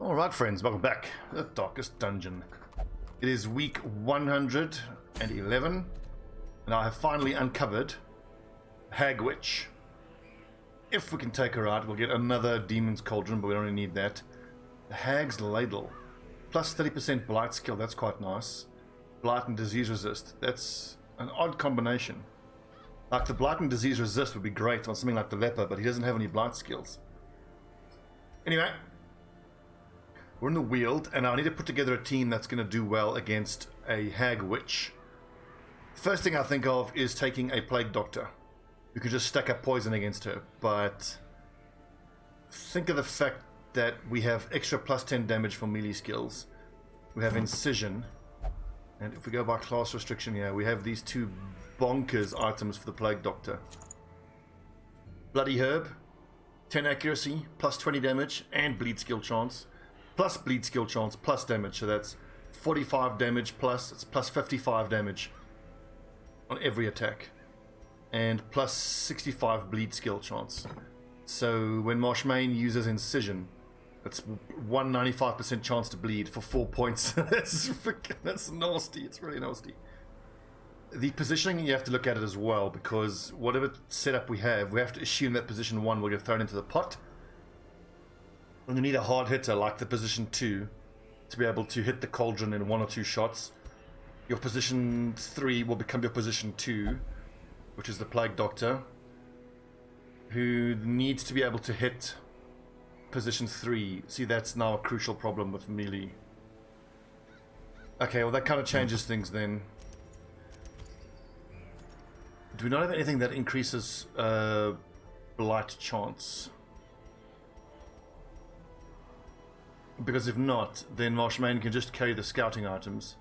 Alright friends, welcome back to the Darkest Dungeon. It is week 111 and I have finally uncovered Hag Witch. If we can take her out, we'll get another Demon's Cauldron, but we don't really need that. The Hag's Ladle. Plus 30% Blight skill, that's quite nice. Blight and Disease Resist, that's an odd combination. Like the Blight and Disease Resist would be great on something like the Leper, but he doesn't have any Blight skills. Anyway, we're in the Weald, and I need to put together a team that's going to do well against a Hag Witch. First thing I think of is taking a Plague Doctor. You could just stack up poison against her, but think of the fact that we have extra plus 10 damage for melee skills. We have Incision, and if we go by class restriction here, we have these two bonkers items for the Plague Doctor. Bloody Herb, 10 accuracy, plus 20 damage, and bleed skill chance. Plus bleed skill chance, plus damage, so that's 45 damage plus, it's plus 55 damage on every attack. And plus 65 bleed skill chance. So when Marshmain uses Incision, it's 195% chance to bleed for 4 points. That's nasty, it's really nasty. The positioning, you have to look at it as well, because whatever setup we have to assume that position 1 will get thrown into the pot. And you need a hard hitter like the position 2 to be able to hit the cauldron in 1 or 2 shots. Your position 3 will become your position 2, which is the Plague Doctor, who needs to be able to hit position 3. See, that's now a crucial problem with melee. Okay, well that kind of changes things then. Do we not have anything that increases blight chance? Because if not, then Marshmain can just carry the scouting items.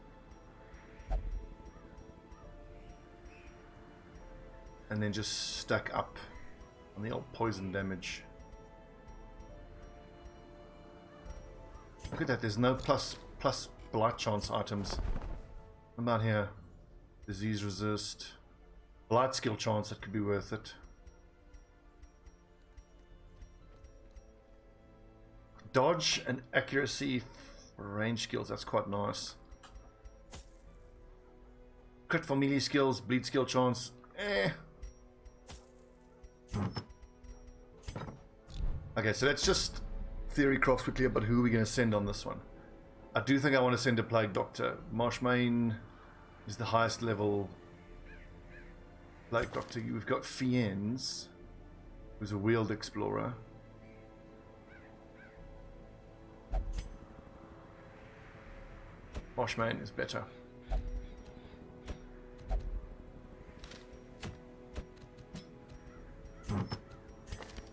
And then just stack up on the old poison damage. Look at that, there's no plus blight chance items. What about here? Disease resist. Blight skill chance, that could be worth it. Dodge and accuracy for range skills, that's quite nice. Crit for melee skills, bleed skill chance, Okay, so let's just theory cross quickly about who we're going to send on this one. I do think I want to send a Plague Doctor. Marshmain is the highest level Plague Doctor. We've got Fiennes, who's a Weald Explorer. Marshmain is better.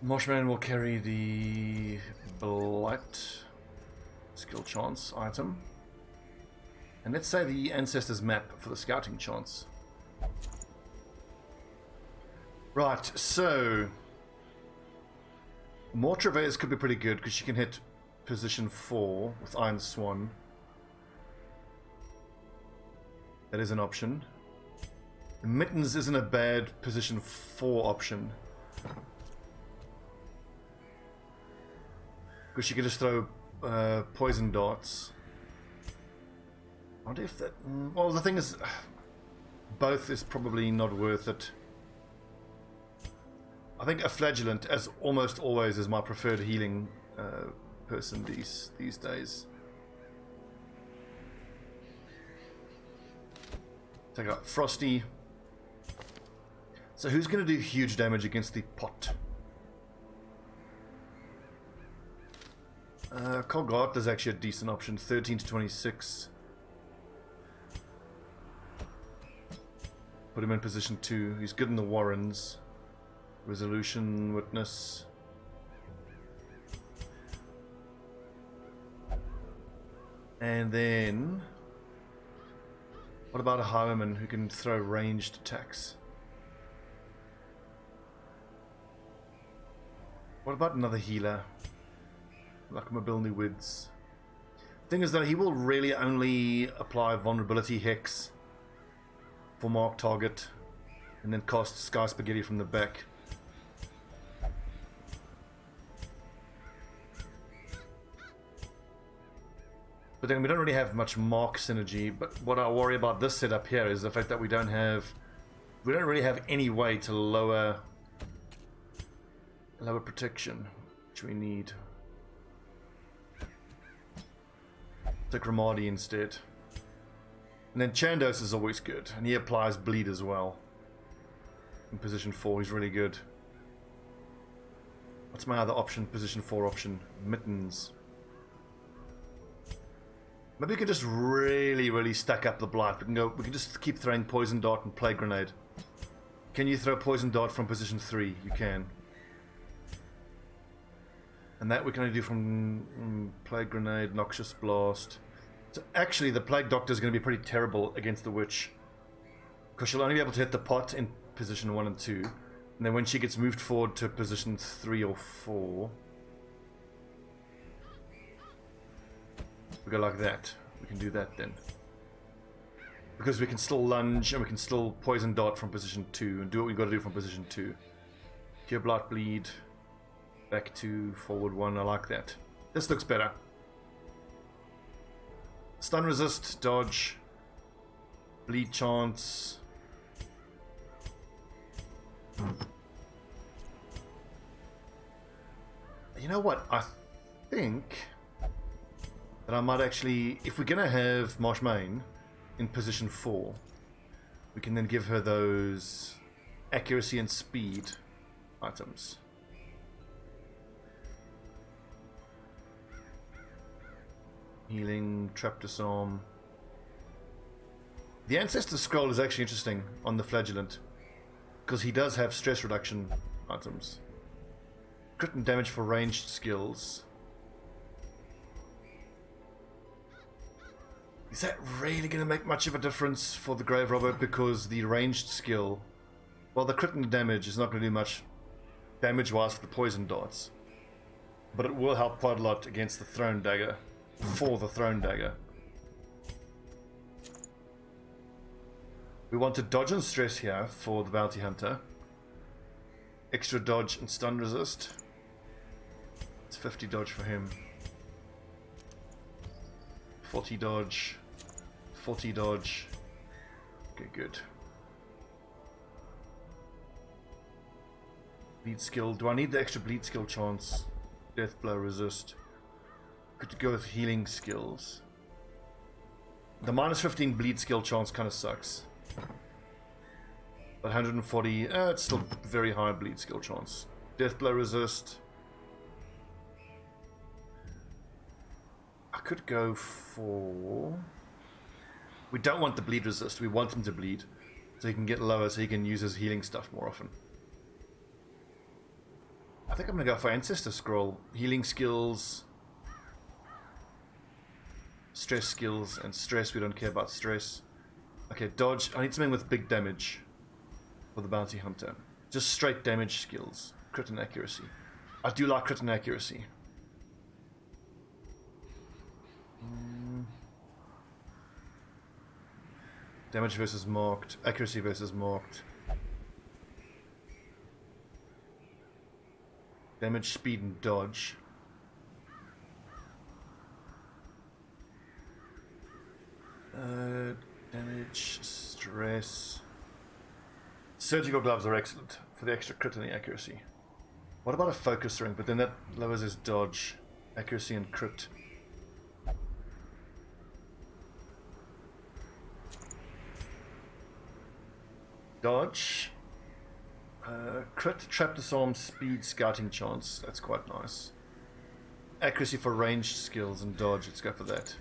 Marshmain will carry the Blight skill chance item. And let's say the Ancestors map for the scouting chance. Right, so more Travails could be pretty good because she can hit position 4 with Iron Swan. That is an option. Mittens isn't a bad position 4 option. Because she can just throw poison darts. I wonder if that... Well, the thing is, both is probably not worth it. I think a Flagellant, as almost always, is my preferred healing person these days. Take out Frosty. So who's going to do huge damage against the pot? Colgart is actually a decent option, 13 to 26. Put him in position 2. He's good in the Warrens. Resolution, Witness. And then... what about a Highwayman who can throw ranged attacks? What about another healer? Like Mobility Wids. Thing is though, he will really only apply Vulnerability Hex for marked target and then cast Sky Spaghetti from the back. But then we don't really have much mark synergy. But what I worry about this setup here is the fact that we don't really have any way to lower protection, which we need. Take Ramadi instead. And then Chandos is always good, and he applies bleed as well. In position 4, he's really good. What's my other option? Position 4 option. Mittens. Maybe we could just really stack up the blight. We can just keep throwing poison dart and plague grenade. Can you throw poison dart from position 3? You can. And that we can only do from plague grenade, noxious blast. So actually the plague doctor is going to be pretty terrible against the witch, because she'll only be able to hit the pot in position 1 and 2, and then when she gets moved forward to position 3 or 4, we go like that. We can do that then, because we can still lunge and we can still poison dart from position 2 and do what we've got to do from position 2. Cure blight, bleed, back 2, forward 1. I like that. This looks better. Stun resist, dodge, bleed chance. You know what? I think that I might actually, if we're gonna have Marshmain in position 4, we can then give her those accuracy and speed items. Healing, trap disarm. The Ancestor Scroll is actually interesting on the Flagellant, because he does have stress reduction items. Crit and damage for ranged skills. Is that really going to make much of a difference for the Grave Robber? Because the ranged skill, well, the crit and damage is not going to do much damage-wise for the poison darts, but it will help quite a lot against the Thrown Dagger. For the Thrown Dagger. We want to dodge and stress here for the Bounty Hunter. Extra dodge and stun resist. It's 50 dodge for him. 40 dodge. 40 dodge. Okay, good. Bleed skill. Do I need the extra bleed skill chance? Death blow resist. Could go with healing skills. The minus 15 bleed skill chance kind of sucks. But 140, it's still very high bleed skill chance. Death blow resist. I could go for... We don't want the bleed resist, we want him to bleed. So he can get lower, so he can use his healing stuff more often. I think I'm going to go for Ancestor Scroll. Healing skills... Stress skills and stress, we don't care about stress. Okay, dodge. I need something with big damage for the Bounty Hunter. Just straight damage skills. Crit and accuracy. I do like crit and accuracy. Damage versus marked. Accuracy versus marked. Damage, speed, and dodge. Damage, stress. Surgical gloves are excellent for the extra crit and the accuracy. What about a focus ring? But then that lowers his dodge, accuracy, and crit. Dodge. Crit, trap disarm, speed, scouting chance. That's quite nice. Accuracy for ranged skills and dodge. Let's go for that.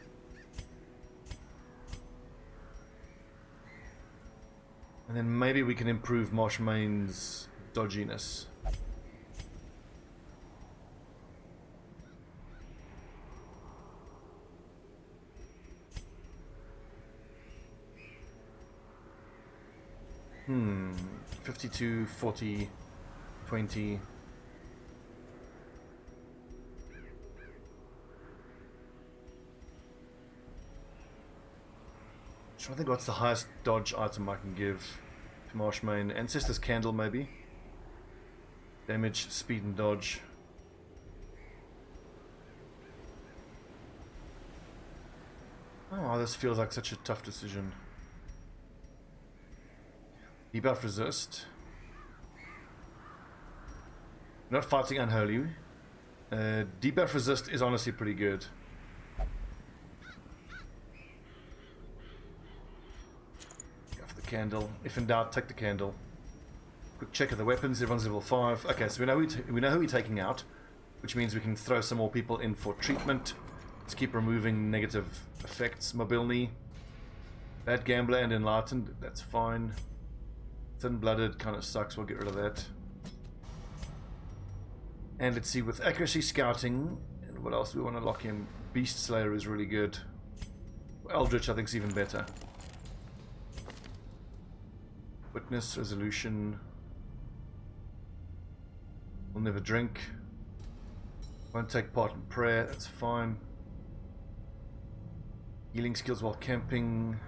And then maybe we can improve Marshmain's dodginess. Hmm. 52, 40, 20. I think what's the highest dodge item I can give to Marshmain? Ancestor's Candle, maybe. Damage, speed, and dodge. this feels like such a tough decision. Debuff resist. Not fighting unholy. Debuff resist is honestly pretty good. Go for the candle. If in doubt, take the candle. Quick check of the weapons. Everyone's level 5. Okay, so we know who we're taking out, which means we can throw some more people in for treatment. Let's keep removing negative effects. Mobility, bad gambler, and enlightened. That's fine. Thin-blooded kind of sucks. We'll get rid of that. And let's see, with accuracy, scouting, and what else do we want to lock in? Beast Slayer is really good. Eldritch, I think, is even better. Witness, resolution. We'll never drink. Won't take part in prayer. That's fine. Healing skills while camping.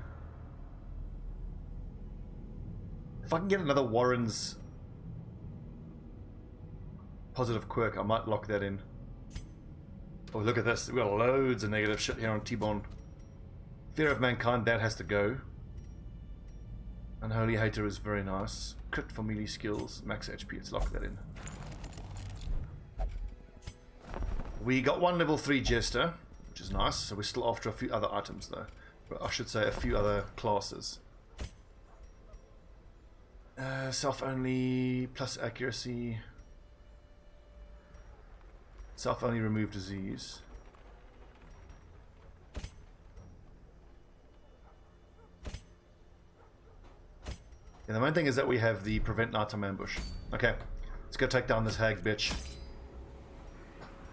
If I can get another Warren's positive quirk, I might lock that in. Oh, look at this. We've got loads of negative shit here on T-Bon. Fear of mankind, that has to go. Unholy hater is very nice. Crit for melee skills, max HP, let's lock that in. We got one level 3 jester, which is nice, so we're still after a few other items though. But I should say a few other classes. Self-only plus accuracy. Self-only remove disease. And the main thing is that we have the prevent nighttime ambush. Okay, let's go take down this hag bitch.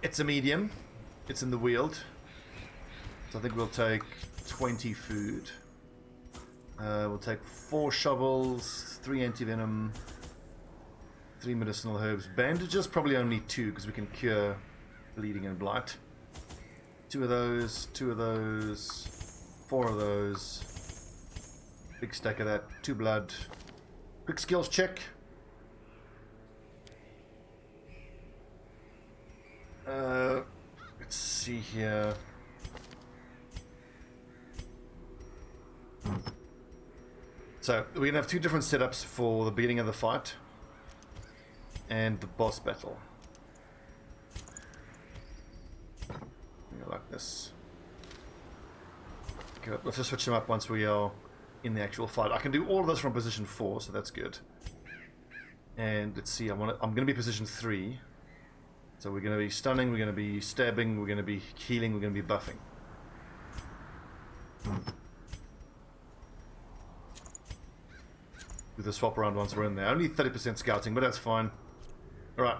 It's a medium. It's in the wield. So I think we'll take 20 food. We'll take 4 shovels, 3 anti-venom, 3 medicinal herbs. Bandages, probably only 2 because we can cure bleeding and blight. 2 of those, 2 of those, 4 of those. Big stack of that, 2 blood. Quick skills check. Let's see here. So we're gonna have 2 different setups for the beginning of the fight and the boss battle. Like this. Okay, we'll have to switch them up once we are in the actual fight. I can do all of this from position 4, so that's good. And let's see, I'm gonna be position 3. So we're gonna be stunning, we're gonna be stabbing, we're gonna be healing, we're gonna be buffing. Do the swap around once we're in there. Only 30% scouting, but that's fine. Alright.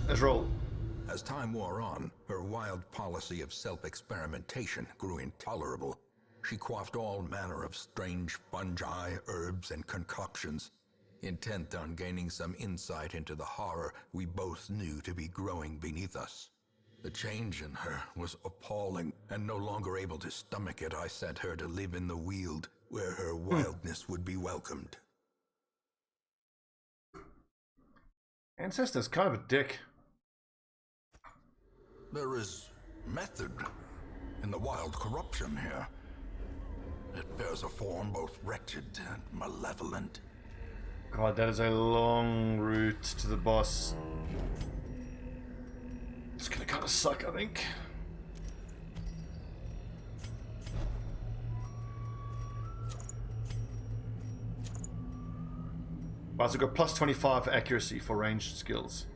Let's roll. As time wore on, her wild policy of self-experimentation grew intolerable. She quaffed all manner of strange fungi, herbs, and concoctions, intent on gaining some insight into the horror we both knew to be growing beneath us. The change in her was appalling, and no longer able to stomach it, I sent her to live in the Weald, where her wildness would be welcomed. Ancestor's kind of a dick. There is method in the wild corruption here. It bears a form both wretched and malevolent. God, that is a long route to the boss. It's gonna kind of suck, I think. Right, so we've got plus 25 for accuracy for ranged skills.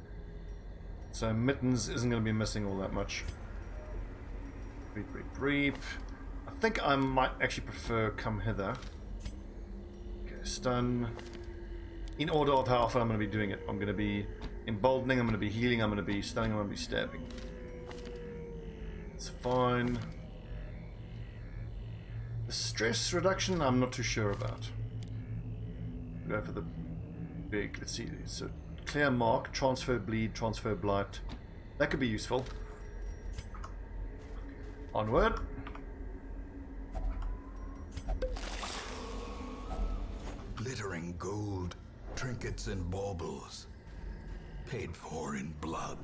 So Mittens isn't going to be missing all that much. Reap, reap, reap. I think I might actually prefer come hither. Okay, stun. In order of how often I'm going to be doing it. I'm going to be emboldening, I'm going to be healing, I'm going to be stunning, I'm going to be stabbing. It's fine. The stress reduction, I'm not too sure about. Go for the big, let's see, so clear mark, transfer bleed, transfer blight. That could be useful. Onward. Glittering gold, trinkets and baubles, paid for in blood.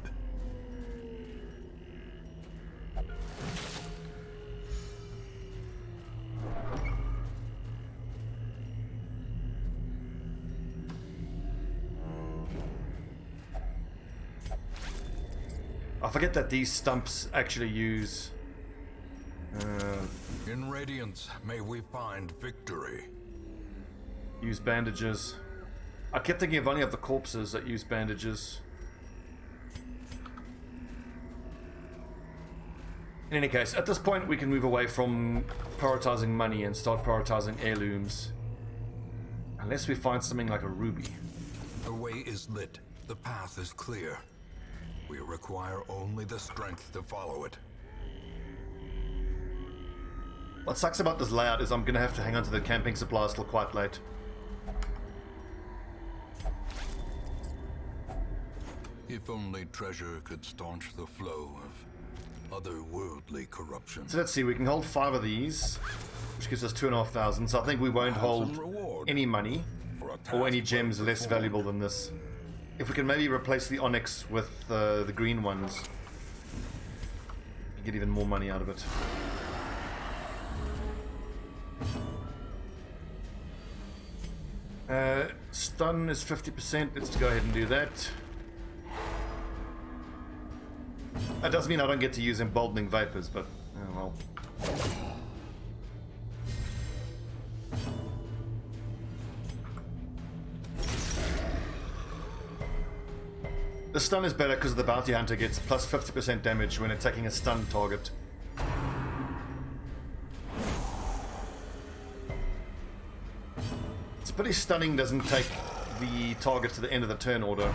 I forget that these stumps actually use... In radiance, may we find victory. use bandages. I kept thinking of only of the corpses that use bandages. In any case, at this point we can move away from prioritizing money and start prioritizing heirlooms. Unless we find something like a ruby. The way is lit. The path is clear. We require only the strength to follow it. What sucks about this layout is I'm going to have to hang on to the camping supplies till quite late. If only treasure could staunch the flow of otherworldly corruption. So let's see, we can hold 5 of these, which gives us 2,500. So I think we won't hold any money or any gems less valuable than this. If we can maybe replace the onyx with the green ones, get even more money out of it. Stun is 50%. Let's go ahead and do that. That does mean I don't get to use emboldening vapors, but oh well. The stun is better because the bounty hunter gets plus 50% damage when attacking a stun target. It's pretty stunning doesn't take the target to the end of the turn order.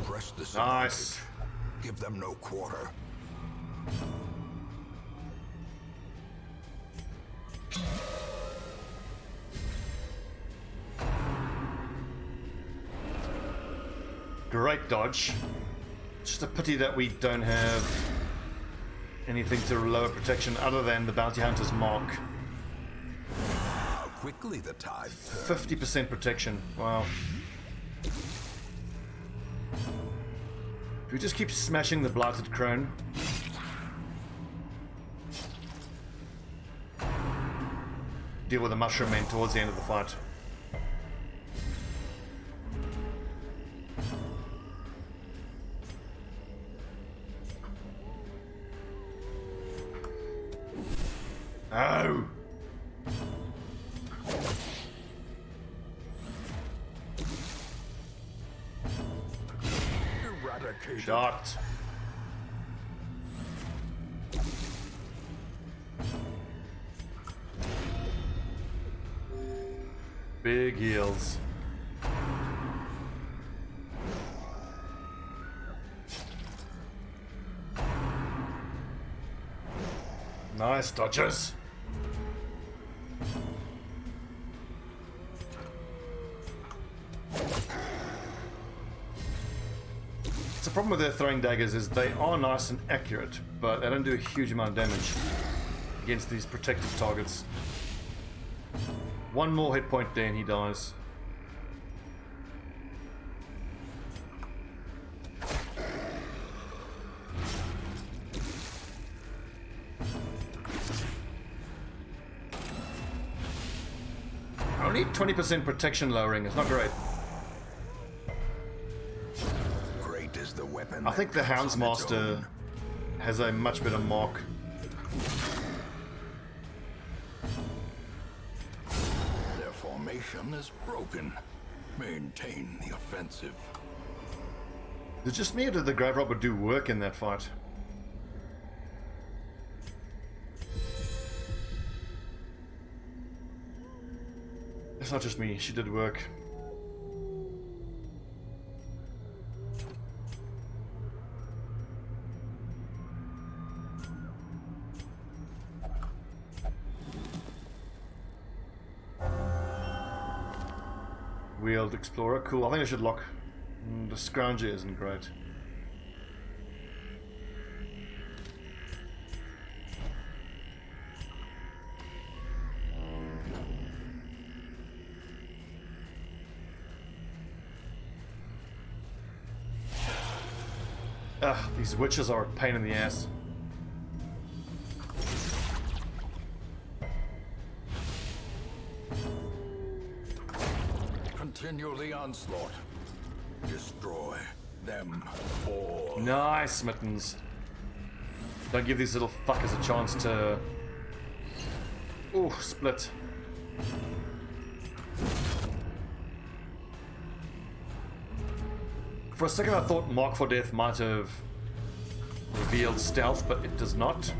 Press this. Nice. Give them no quarter. Great dodge. Just a pity that we don't have anything to lower protection other than the bounty hunter's mark. How quickly the tide turns. 50% protection. Wow. We just keep smashing the blighted crone. Deal with the mushroom men towards the end of the fight. Oh! Eradicated. Shot. Big heals. Nice dodges. The problem with their throwing daggers is they are nice and accurate, but they don't do a huge amount of damage against these protective targets. One more hit point there and he dies. Only 20% protection lowering, it's not great. Great is the weapon. I think the Houndsmaster has a much better mark. Their formation is broken. Maintain the offensive. Is it just me or did the Grave Robber do work in that fight? It's not just me, she did work. Wheeled Explorer, cool. I think I should lock. The Scrounger isn't great. Ugh, these witches are a pain in the ass. Continue the onslaught. Destroy them all. Nice, Mittens. Don't give these little fuckers a chance to... Ooh, split. For a second I thought Mark for Death might have revealed stealth, but it does not.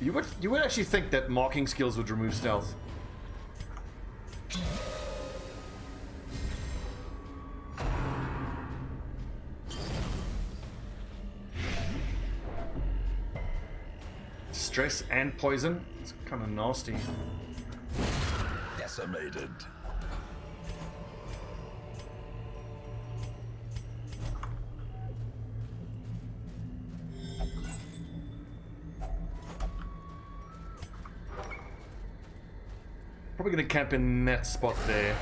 You would actually think that marking skills would remove stealth. Stress and poison. It's kind of nasty. Decimated. Probably gonna camp in that spot there.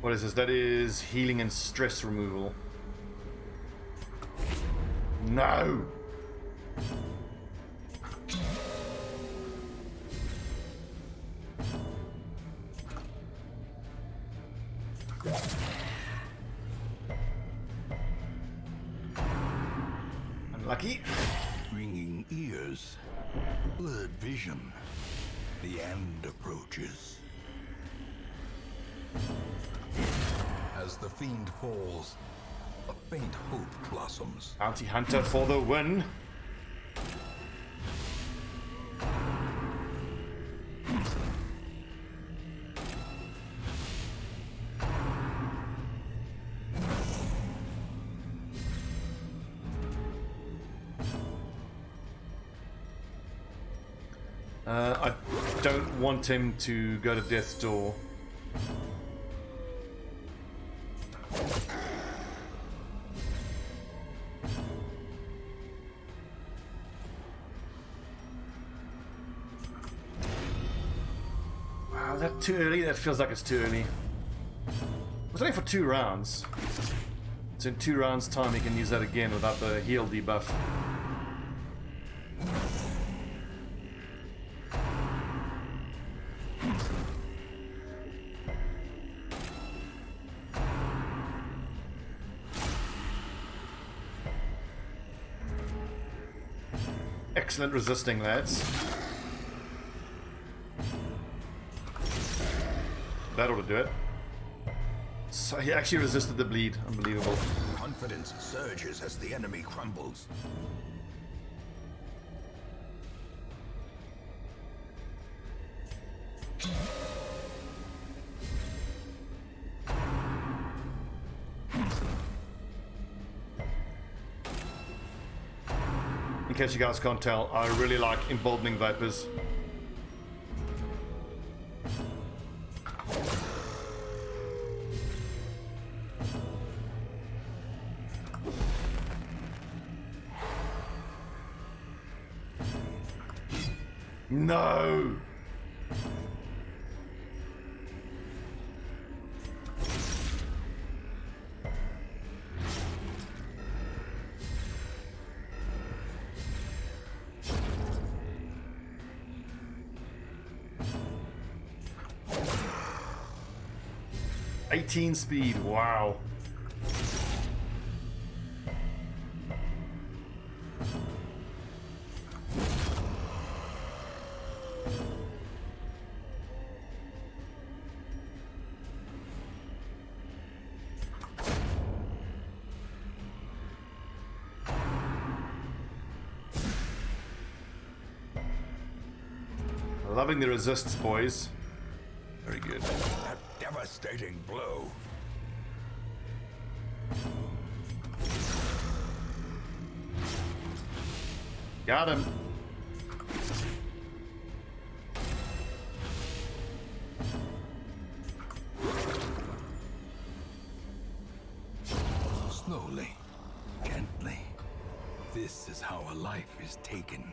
What is this? That is healing and stress removal. No! Unlucky. Ringing ears. Blurred vision. The end approaches. As the fiend falls, a faint hope blossoms. Bounty Hunter for the win. I don't want him to go to death's door. Wow, is that too early? That feels like it's too early. It's only for 2 rounds. So in 2 rounds time he can use that again without the heal debuff. Excellent resisting, lads. That ought to do it. So he actually resisted the bleed. Unbelievable. Confidence surges as the enemy crumbles. In case you guys can't tell, I really like emboldening vapors. No! Speed, wow. Loving the resists, boys. Very good. A devastating blow. Got him. Slowly, gently. This is how a life is taken.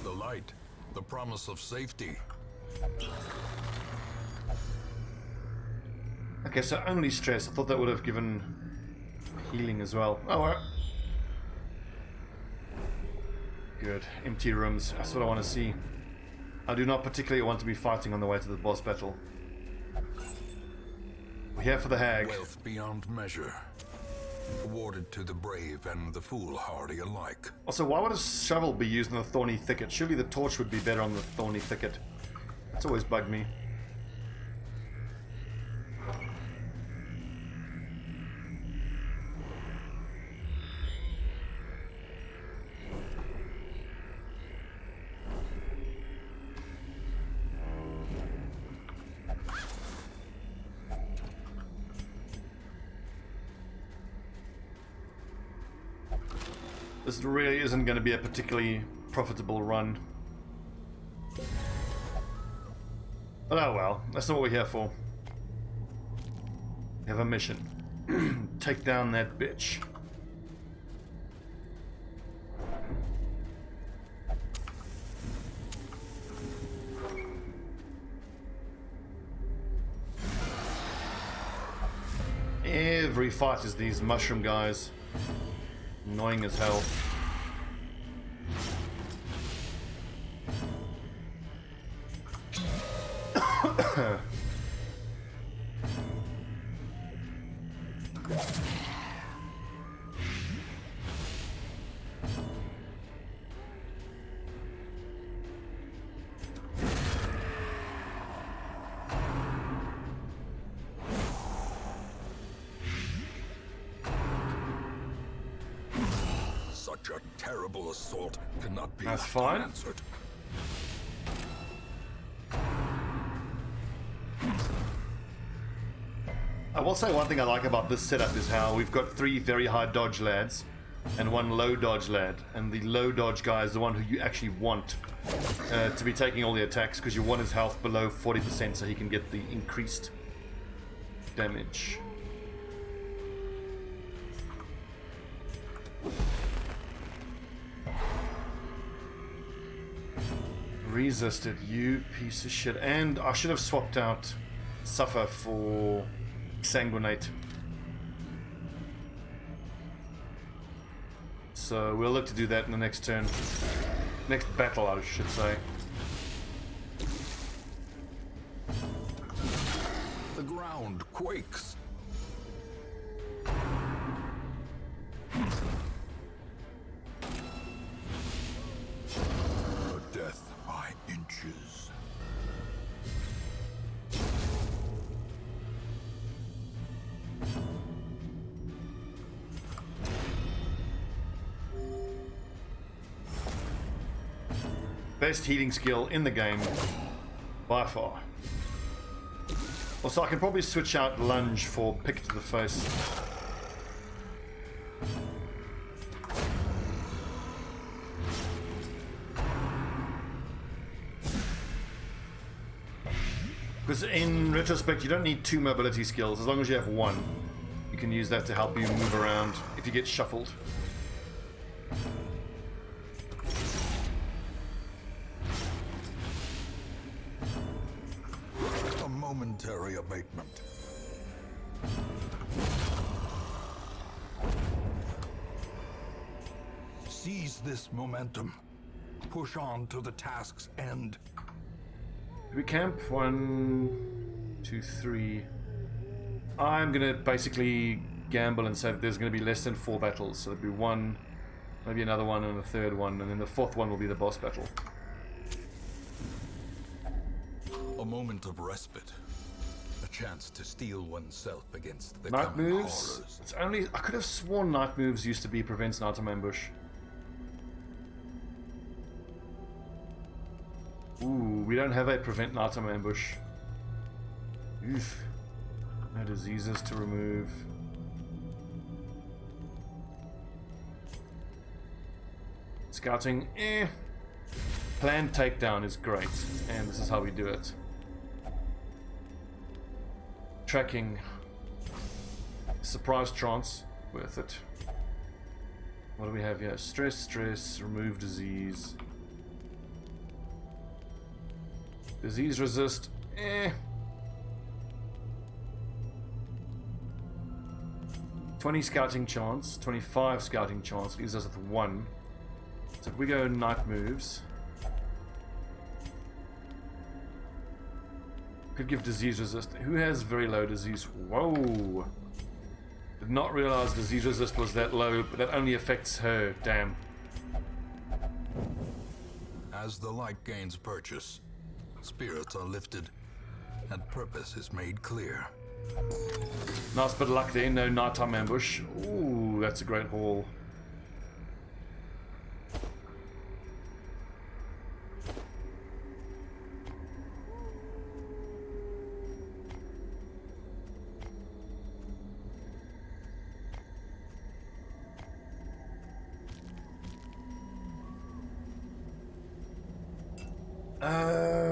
The light, the promise of safety. Okay, so only stress. I thought that would have given healing as well. Oh, well. Good. Empty rooms. That's what I want to see. I do not particularly want to be fighting on the way to the boss battle. We're here for the hag. Wealth beyond measure, awarded to the brave and the foolhardy alike. Also, why would a shovel be used in the thorny thicket? Surely the torch would be better on the thorny thicket. That's always bugged me. This really isn't going to be a particularly profitable run. But oh well, that's not what we're here for. We have a mission. Take down that bitch. Every fight is these mushroom guys. Annoying as hell. Such a terrible assault cannot be That's fine. answered. I will say one thing I like about this setup is how we've got 3 very high dodge lads and 1 low dodge lad, and the low dodge guy is the one who you actually want to be taking all the attacks, because you want his health below 40% so he can get the increased damage. Resisted, you piece of shit. And I should have swapped out Suffer for Sanguinate. So we'll look to do that in the next turn. Next battle, I should say. The ground quakes. A death by inches. Best healing skill in the game, by far. Also, I can probably switch out Lunge for Pick to the Face. Because in retrospect, you don't need 2 mobility skills. As long as you have 1, you can use that to help you move around if you get shuffled. A momentary abatement. Seize this momentum. Push on to the task's end. We camp 1, 2, 3. I'm gonna basically gamble and say that there's gonna be less than 4 battles. So there'll be 1, maybe another one, and a 3rd one, and then the 4th one will be the boss battle. A moment of respite. A chance to steel oneself against the Night coming moves. horrors. It's only I could have sworn night moves used to be prevents an item ambush. Ooh, we don't have a prevent an item ambush. Oof. No diseases to remove. Scouting, eh. Planned takedown is great, and this is how we do it. Tracking. Surprise trance, worth it. What do we have here? Stress, stress, remove disease. Disease resist, eh. 20 scouting chance, 25 scouting chance, leaves us with 1. So if we go night moves, could give disease resist. Who has very low disease? Whoa! Did not realize disease resist was that low, but that only affects her. Damn. As the light gains purchase, spirits are lifted, and purpose is made clear. Nice bit of luck there, no nighttime ambush. Ooh, that's a great haul.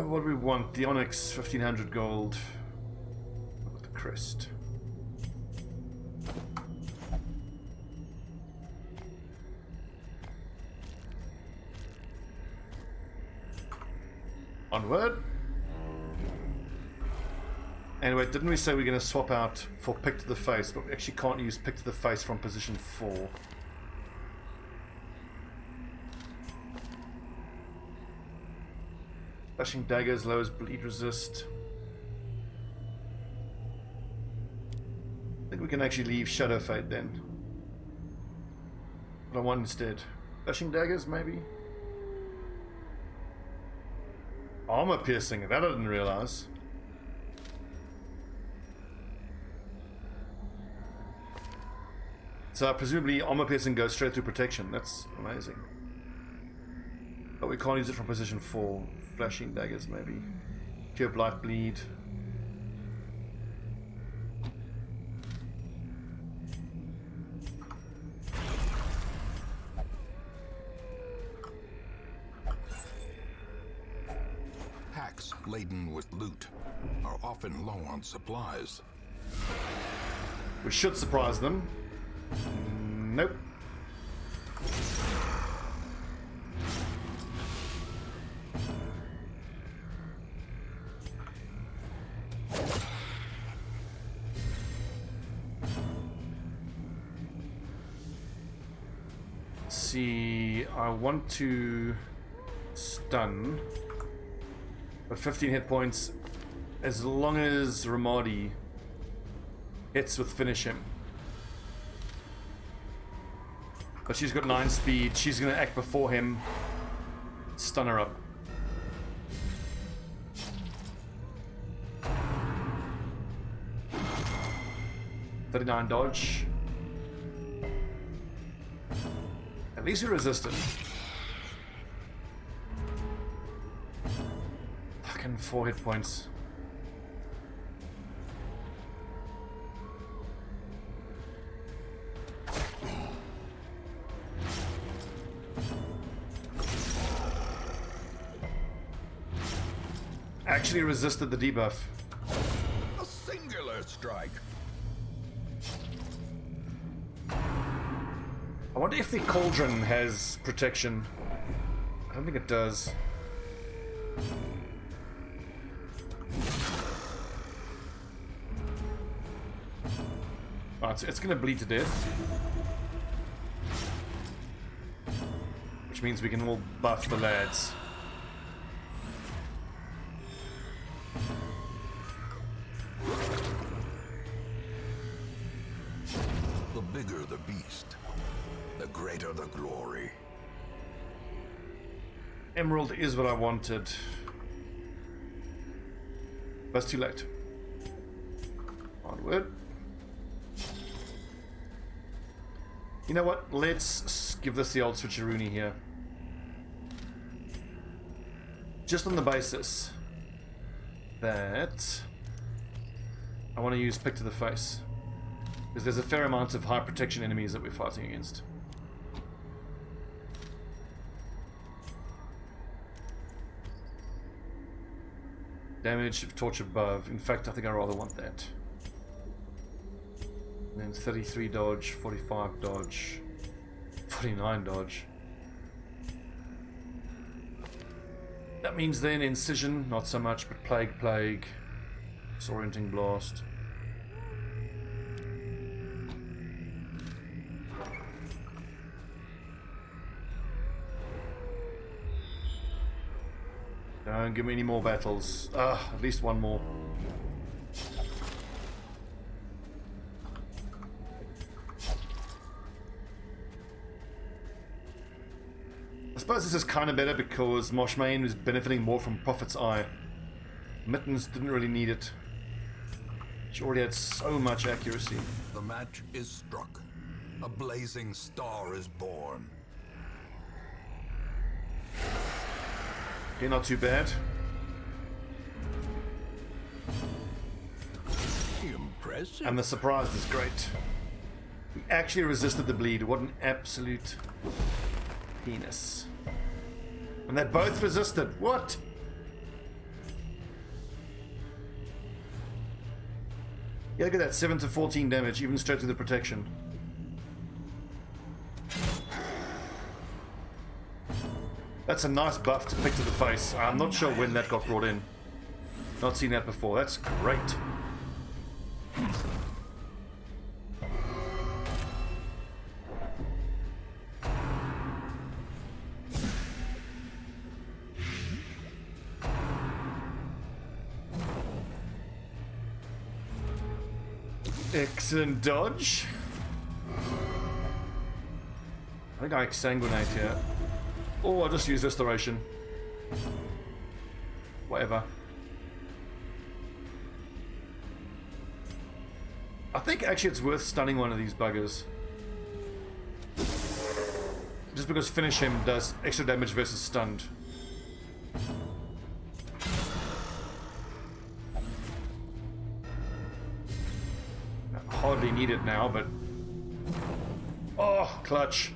What do we want? The Onyx, 1500 gold. With the crest. Onward. Anyway, didn't we say we're going to swap out for pick to the face, but we actually can't use pick to the face from position 4. Flashing daggers lowers bleed resist. I think we can actually leave Shadow Fade then. What I want instead. Flashing daggers, maybe? Armor piercing, that I didn't realize. So presumably armor piercing goes straight through protection. That's amazing. But we can't use it from position 4. Flashing daggers, maybe. Cure blight bleed. Packs laden with loot are often low on supplies. We should surprise them. Nope. See, I want to stun, but 15 hit points as long as Ramadi hits with finish him. But she's got 9 speed, she's gonna act before him, stun her up. .39 dodge. At least we resisted. Fucking 4 hit points. Actually resisted the debuff. A singular strike. I wonder if the cauldron has protection. I don't think it does. Alright, so it's gonna bleed to death. Which means we can all buff the lads. The bigger the beast, the greater the glory. Emerald is what I wanted. But it's too late. Onward. You know what? Let's give this the old switcheroony here. Just on the basis that I want to use pick to the face. Because there's a fair amount of high protection enemies that we're fighting against. Damage of torch above. In fact, I think I rather want that. And then 33 dodge, 45 dodge, 49 dodge. That means then incision, not so much, but plague, disorienting blast. Don't give me any more battles. At least one more. I suppose this is kind of better because Moshmain was benefiting more from Prophet's Eye. Mittens didn't really need it. She already had so much accuracy. The match is struck. A blazing star is born. Okay, not too bad. Impressive. And the surprise is great. He actually resisted the bleed. What an absolute penis. And they both resisted. What? Yeah, look at that. 7 to 14 damage, even straight to the protection. That's a nice buff to pick to the face. I'm not sure when that got brought in. Not seen that before. That's great. Excellent dodge. I think I exsanguinate here. Oh, I'll just use restoration. Whatever. I think actually it's worth stunning one of these buggers. Just because finish him does extra damage versus stunned. Hardly need it now, but... Oh, clutch.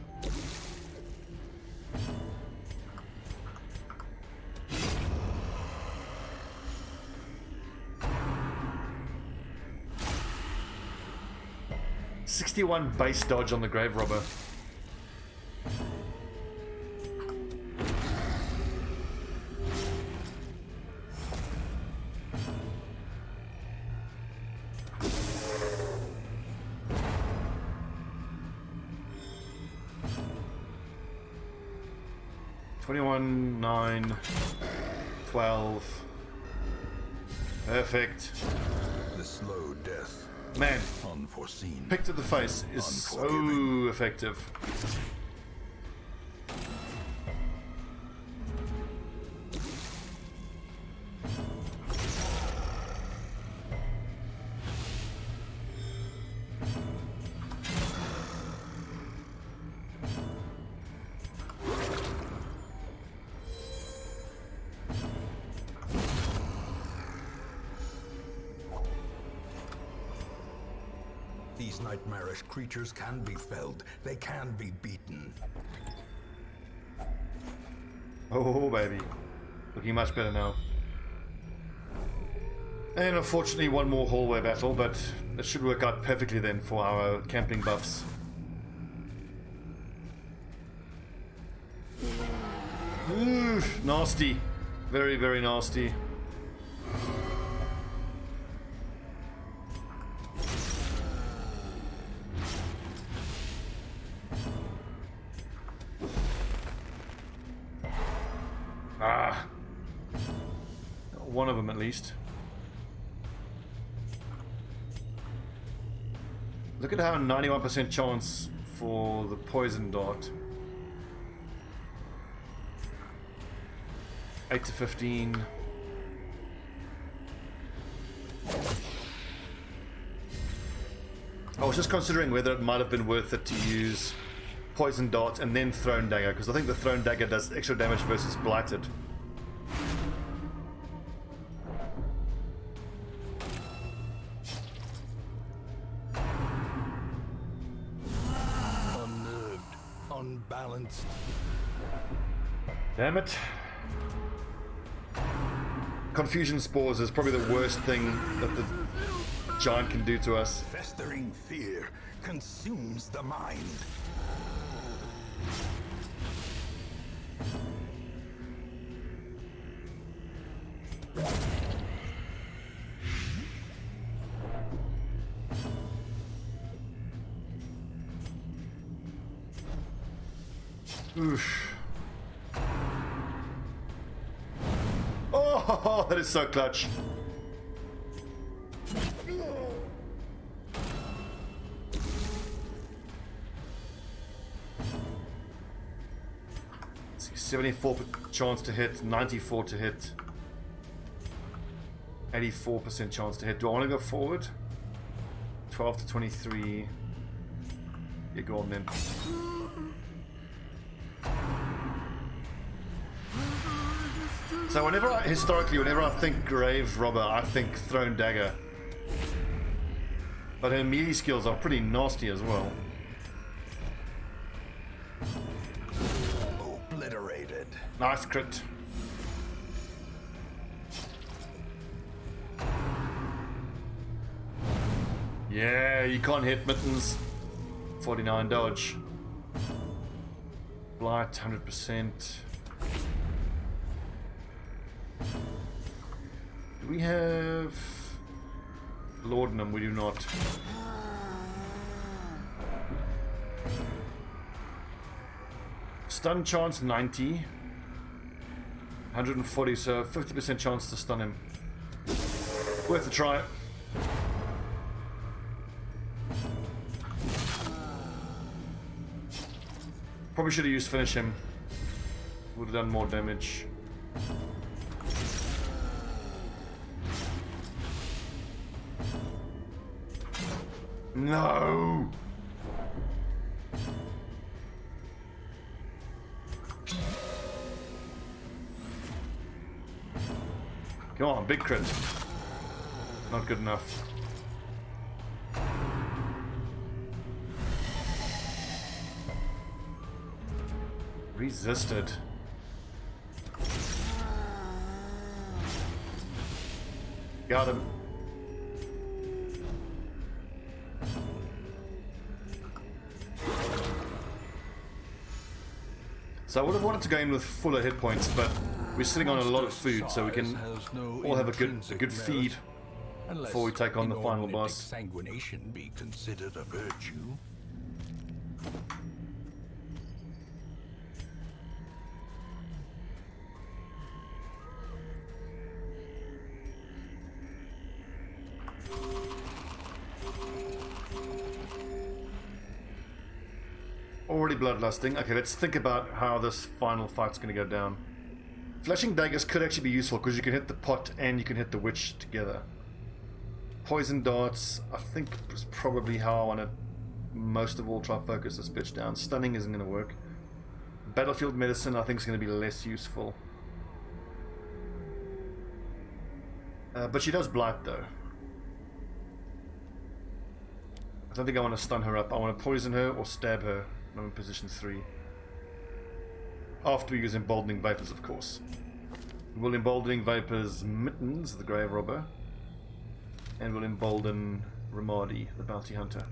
.61 base dodge on the grave robber. .21, 9, 12. Perfect. The slow death. Man, Unforeseen. pick to the face is so effective. These nightmarish creatures can be felled. They can be beaten. Oh, baby. Looking much better now. And unfortunately, one more hallway battle, but it should work out perfectly then for our camping buffs. Oof, nasty. Very, very nasty. One of them at least. Look at how 91% chance for the poison dart. 8 to 15. I was just considering whether it might have been worth it to use poison dart and then thrown dagger, because I think the thrown dagger does extra damage versus blighted. Unbalanced. Damn it. Confusion spores is probably the worst thing that the giant can do to us. Festering fear consumes the mind. Oof. Oh, that is so clutch. Let's see, 74% chance to hit, 94 to hit, 84% chance to hit. Do I want to go forward? 12 to 23. Yeah, go on then. So historically, whenever I think grave robber, I think thrown dagger. But her melee skills are pretty nasty as well. Obliterated. Nice crit. Yeah, you can't hit mittens. 49 dodge. Blight 100%. Do we have laudanum? We do not. Stun chance 90. 140, so 50% chance to stun him. Worth a try. Probably should have used finish him. Would have done more damage. No! Come on, big crit. Not good enough. Resisted. Got him. So I would have wanted to go in with fuller hit points, but we're sitting on a lot of food, so we can all have a good feed before we take on the final boss. Sanguination be considered a virtue. Already bloodlusting. Okay, let's think about how this final fight's going to go down. Flashing daggers could actually be useful because you can hit the pot and you can hit the witch together. Poison darts, I think, is probably how I want to most of all try to focus this bitch down. Stunning isn't going to work. Battlefield medicine, I think, is going to be less useful. But she does blight, though. I don't think I want to stun her up. I want to poison her or stab her. I'm in position 3. After we use Emboldening Vapors, of course. We'll Emboldening Vapors Mittens, the Grave Robber. And we'll embolden Ramadi, the Bounty Hunter.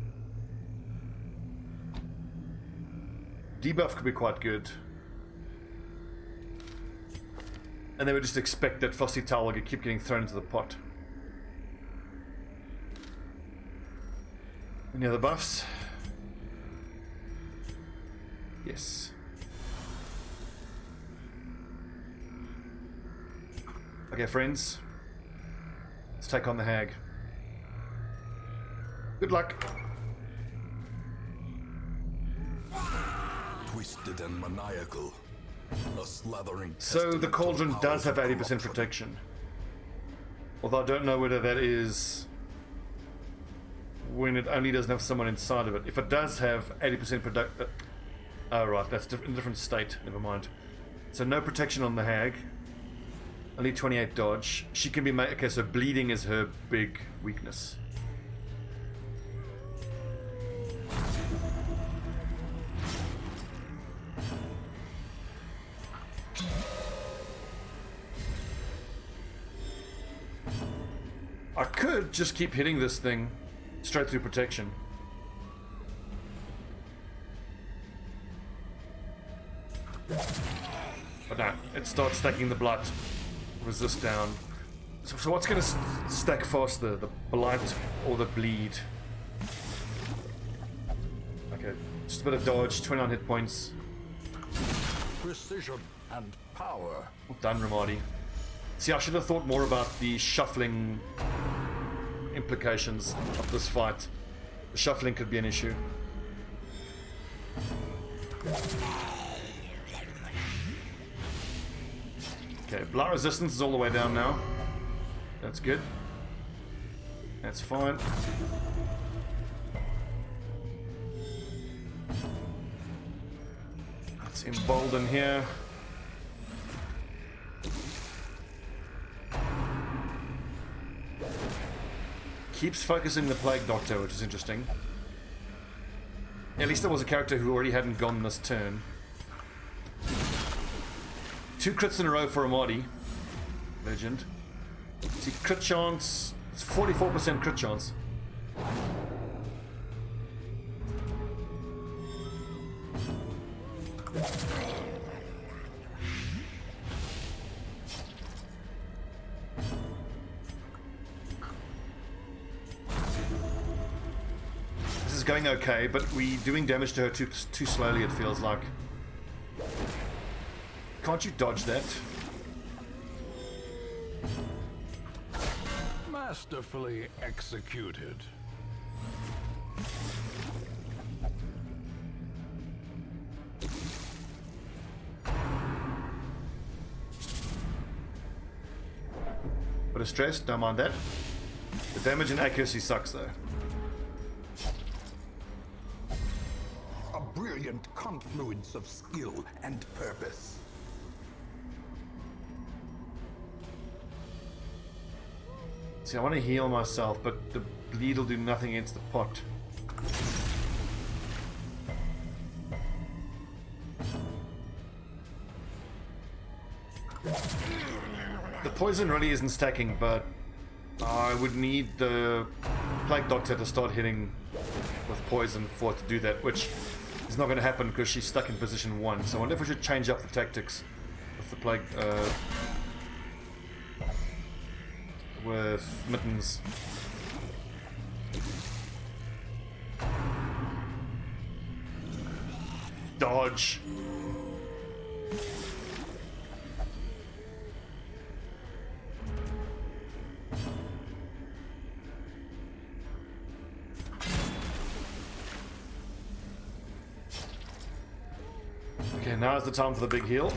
Debuff could be quite good. And then we just expect that Frosty Towel will keep getting thrown into the pot. Any other buffs? Yes. Okay, friends. Let's take on the hag. Good luck. Twisted and maniacal. A slathering. So the cauldron does have 80% protection. Although I don't know whether that is when it only doesn't have someone inside of it. If it does have 80% protection... oh right, that's in a different state. Never mind. So no protection on the hag. Only 28 dodge. She can be made... okay, so bleeding is her big weakness. I could just keep hitting this thing straight through protection. But no, it starts stacking the blight. Resist down. So what's going to stack faster, the blight or the bleed? Okay, just a bit of dodge, 29 hit points. Precision and power. Well done, Ramadi. See, I should have thought more about the shuffling implications of this fight. The shuffling could be an issue. Okay, blight resistance is all the way down now. That's good. That's fine. Let's embolden here. Keeps focusing the Plague Doctor, which is interesting. At least there was a character who already hadn't gone this turn. 2 crits in a row for Amadi. Legend. See, crit chance. It's 44% crit chance. This is going okay, but we're doing damage to her too slowly, it feels like. Can't you dodge that? Masterfully executed. Bit of stress, don't mind that. The damage and accuracy sucks though. A brilliant confluence of skill and purpose. See, I want to heal myself, but the bleed will do nothing against the pot. The poison really isn't stacking, but I would need the Plague Doctor to start hitting with poison for it to do that, which is not going to happen because she's stuck in position 1. So I wonder if we should change up the tactics with the Plague... with mittens. Dodge. Okay, now is the time for the big heal.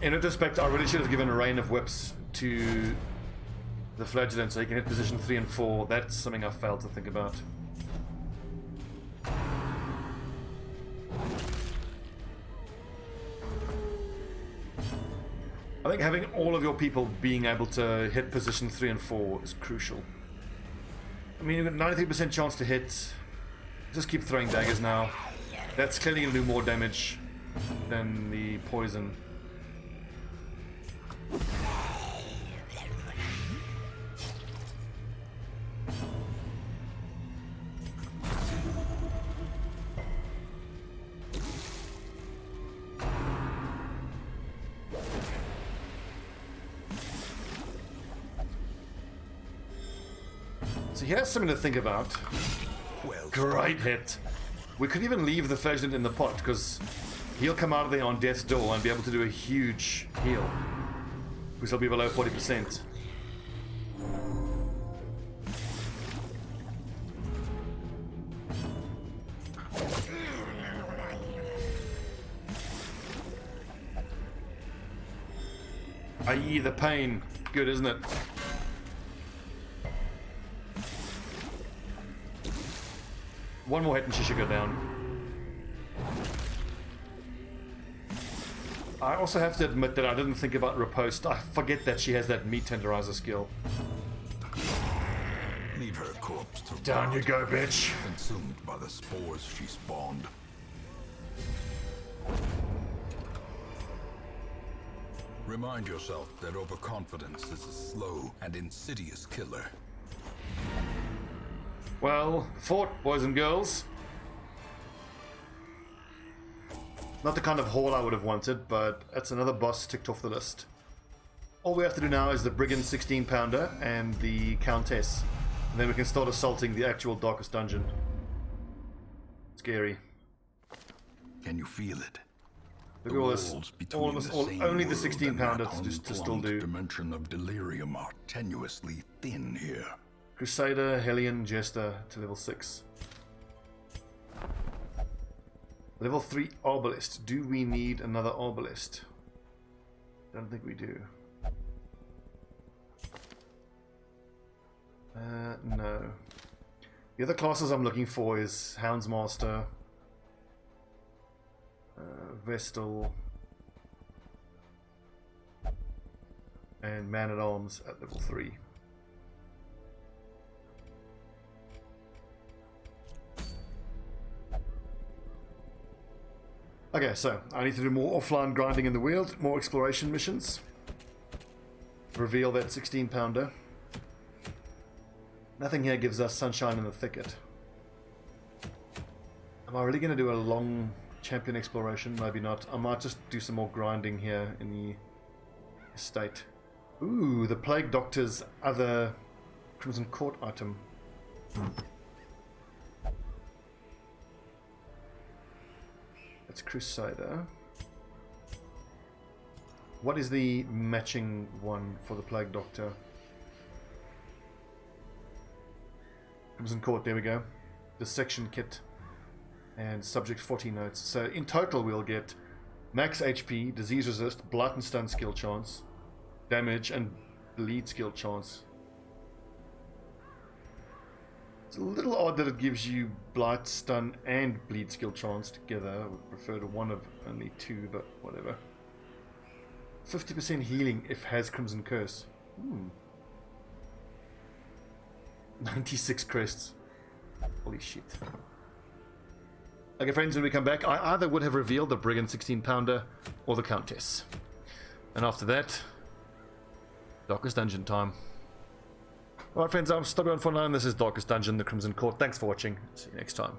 In retrospect, I really should have given a rain of whips to the flagellant so he can hit position 3 and 4. That's something I failed to think about. I think having all of your people being able to hit position 3 and 4 is crucial. I mean, you've got 93% chance to hit. Just keep throwing daggers now. That's clearly going to do more damage than the poison. So here's something to think about. Well, Great hit. We could even leave the flagellant in the pot because he'll come out of there on death's door and be able to do a huge heal. Because he'll be below 40%. I.e. the pain. Good, isn't it? One more hit and she should go down. I also have to admit that I didn't think about riposte. I forget that she has that meat tenderizer skill. leave her corpse to Down rot, you go, bitch. consumed by the spores she spawned. Remind yourself that overconfidence is a slow and insidious killer. Well, fought, boys and girls. Not the kind of haul I would have wanted, but that's another boss ticked off the list. All we have to do now is the Brigand 16-pounder and the Countess. And then we can start assaulting the actual Darkest Dungeon. Scary. Can you feel it? Look The at all this. walls between Only the 16 pounder to still do. Dimension of delirium are tenuously thin here. Crusader, Hellion, Jester to level 6. Level 3 Arbalist. Do we need another Arbalist? Don't think we do. No. The other classes I'm looking for is Houndsmaster, Vestal, and Man-at-Arms at level 3. Okay, so I need to do more offline grinding in the Weald, more exploration missions. Reveal that 16 pounder. Nothing here gives us sunshine in the thicket. Am I really going to do a long champion exploration? Maybe not. I might just do some more grinding here in the estate. Ooh, the Plague Doctor's other Crimson Court item. That's Crusader. What is the matching one for the Plague Doctor? Crimson Court, there we go. Dissection kit and subject 40 notes. So in total we'll get max HP, disease resist, blight and stun skill chance, damage and bleed skill chance. It's a little odd that it gives you blight, stun and bleed skill chance together. I would prefer to one of only two, but whatever. 50% healing if has Crimson Curse. 96 crests. Holy shit. Okay, friends, when we come back, I either would have revealed the Brigand 16 pounder or the Countess. And after that, Darkest Dungeon time. Alright, friends, I'm Stobbie on 49. This is Darkest Dungeon, the Crimson Court. Thanks for watching. See you next time.